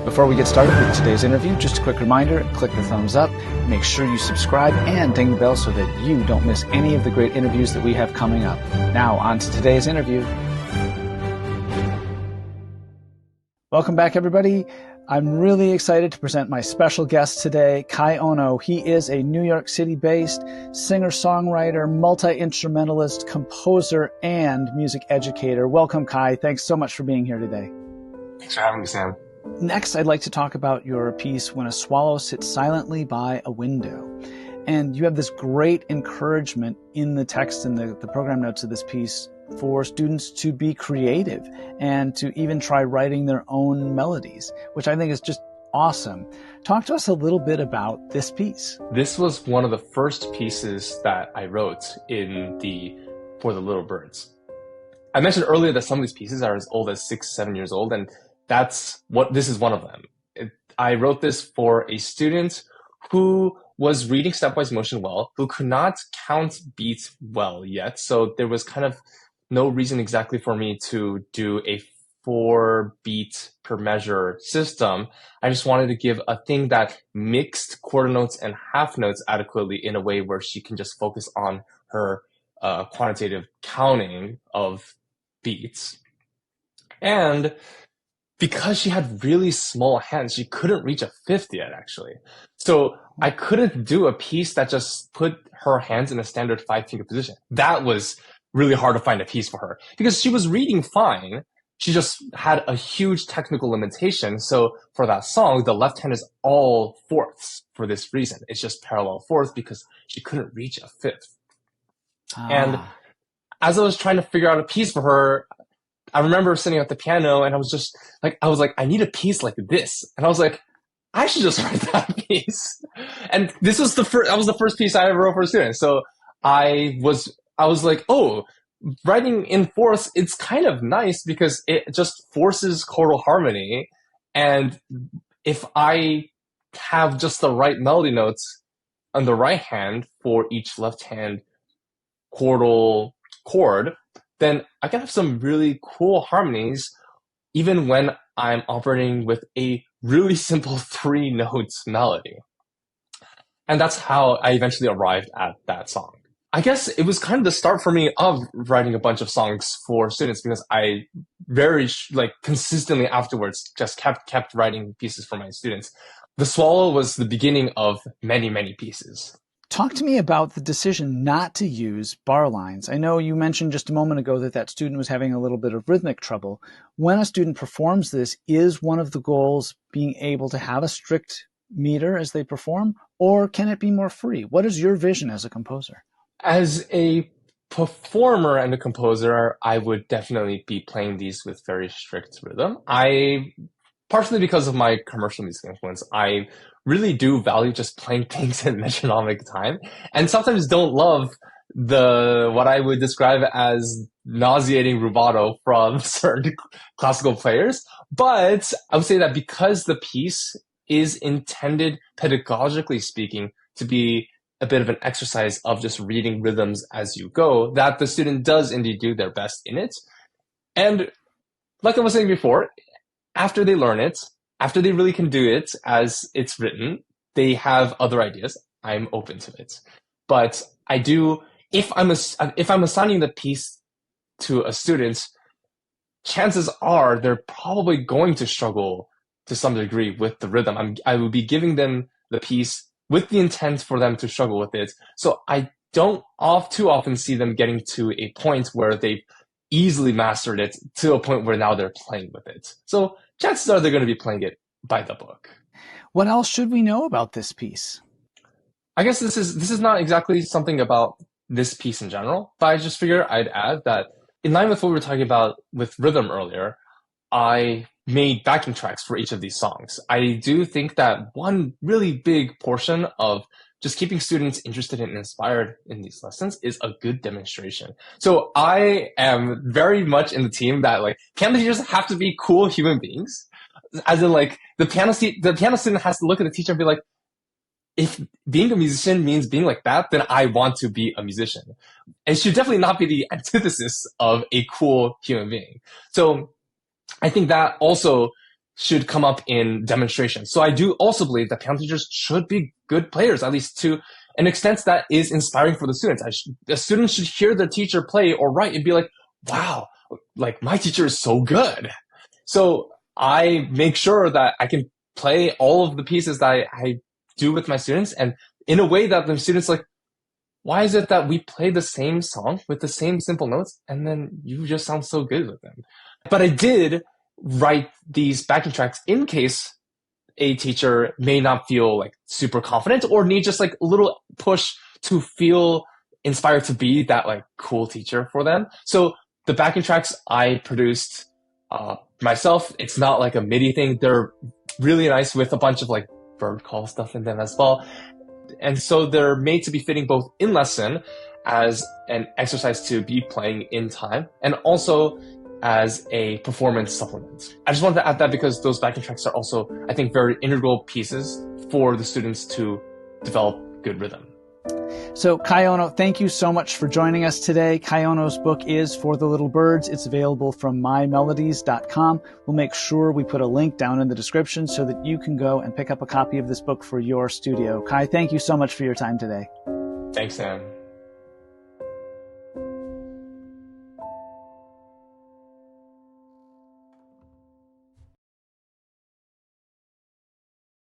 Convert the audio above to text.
Before we get started with today's interview, just a quick reminder, click the thumbs up, make sure you subscribe and ding the bell so that you don't miss any of the great interviews that we have coming up. Now, on to today's interview. Welcome back, everybody. I'm really excited to present my special guest today, Kai Ono. He is a New York City-based singer-songwriter, multi-instrumentalist, composer, and music educator. Welcome, Kai. Thanks so much for being here today. Thanks for having me, Sam. Next, I'd like to talk about your piece, When a Swallow Sits Silently by a Window. And you have this great encouragement in the text and the program notes of this piece for students to be creative and to even try writing their own melodies, which I think is just awesome. Talk to us a little bit about this piece. This was one of the first pieces that I wrote for the Little Birds. I mentioned earlier that some of these pieces are as old as 6-7 years old, and this is one of them. I wrote this for a student who was reading stepwise motion well, who could not count beats well yet. So there was kind of no reason exactly for me to do a 4-beat per measure system. I just wanted to give a thing that mixed quarter notes and half notes adequately in a way where she can just focus on her quantitative counting of beats. And because she had really small hands, she couldn't reach a fifth yet, actually. So I couldn't do a piece that just put her hands in a standard 5-finger position. That was really hard to find a piece for her because she was reading fine. She just had a huge technical limitation. So for that song, the left hand is all fourths for this reason. It's just parallel fourths because she couldn't reach a fifth. And as I was trying to figure out a piece for her, I remember sitting at the piano and I was like, I need a piece like this. And I was like, I should just write that piece. And that was the first piece I ever wrote for a student. So I was like, oh, writing in fourths, it's kind of nice because it just forces chordal harmony. And if I have just the right melody notes on the right hand for each left hand chordal chord, then I can have some really cool harmonies even when I'm operating with a really simple 3-note melody. And that's how I eventually arrived at that song. I guess it was kind of the start for me of writing a bunch of songs for students because I very consistently afterwards just kept writing pieces for my students. The Swallow was the beginning of many, many pieces. Talk to me about the decision not to use bar lines. I know you mentioned just a moment ago that student was having a little bit of rhythmic trouble. When a student performs this, is one of the goals being able to have a strict meter as they perform, or can it be more free? What is your vision as a composer? As a performer and a composer, I would definitely be playing these with very strict rhythm. Partially because of my commercial music influence, I really do value just playing things in metronomic time, and sometimes don't love what I would describe as nauseating rubato from certain classical players. But I would say that because the piece is intended, pedagogically speaking, to be a bit of an exercise of just reading rhythms as you go, that the student does indeed do their best in it. And like I was saying before, after they learn it, after they really can do it as it's written, they have other ideas. I'm open to it. But I do, if I'm assigning the piece to a student, chances are they're probably going to struggle to some degree with the rhythm. I will be giving them the piece with the intent for them to struggle with it. So I don't too often see them getting to a point where they've easily mastered it to a point where now they're playing with it. So chances are they're going to be playing it by the book. What else should we know about this piece? I guess this is not exactly something about this piece in general, but I just figure I'd add that in line with what we were talking about with rhythm earlier, I made backing tracks for each of these songs. I do think that one really big portion of just keeping students interested and inspired in these lessons is a good demonstration. So I am very much in the team that piano teachers have to be cool human beings. As in the piano student has to look at the teacher and be like, if being a musician means being like that, then I want to be a musician. It should definitely not be the antithesis of a cool human being. So I think that also should come up in demonstrations. So I do also believe that piano teachers should be good players, at least to an extent that is inspiring for the students. The students should hear their teacher play or write and be like, wow, like my teacher is so good. So I make sure that I can play all of the pieces that I do with my students, and in a way that the students like, why is it that we play the same song with the same simple notes and then you just sound so good with them? But I did write these backing tracks in case a teacher may not feel like super confident or need just like a little push to feel inspired to be that like cool teacher for them. So the backing tracks I produced myself, it's not like a MIDI thing. They're really nice with a bunch of like bird call stuff in them as well. And so they're made to be fitting both in lesson as an exercise to be playing in time and also as a performance supplement. I just wanted to add that because those backing tracks are also, I think, very integral pieces for the students to develop good rhythm. So Kai Ono, thank you so much for joining us today. Kai Ono's book is For the Little Birds. It's available from mymelodies.com. We'll make sure we put a link down in the description so that you can go and pick up a copy of this book for your studio. Kai, thank you so much for your time today. Thanks, Sam.